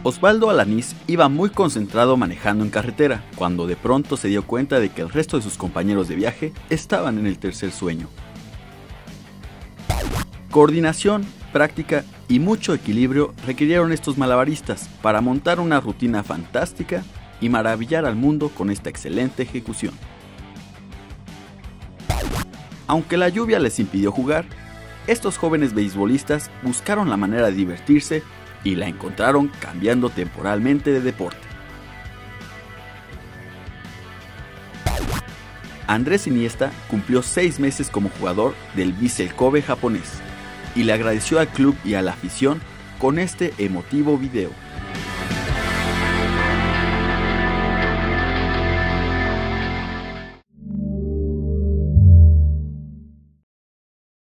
Osvaldo Alanís iba muy concentrado manejando en carretera, cuando de pronto se dio cuenta de que el resto de sus compañeros de viaje estaban en el tercer sueño. Coordinación, práctica y mucho equilibrio requirieron estos malabaristas para montar una rutina fantástica y maravillar al mundo con esta excelente ejecución. Aunque la lluvia les impidió jugar, estos jóvenes beisbolistas buscaron la manera de divertirse y la encontraron cambiando temporalmente de deporte. Andrés Iniesta cumplió 6 meses como jugador del Vissel Kobe japonés y le agradeció al club y a la afición con este emotivo video.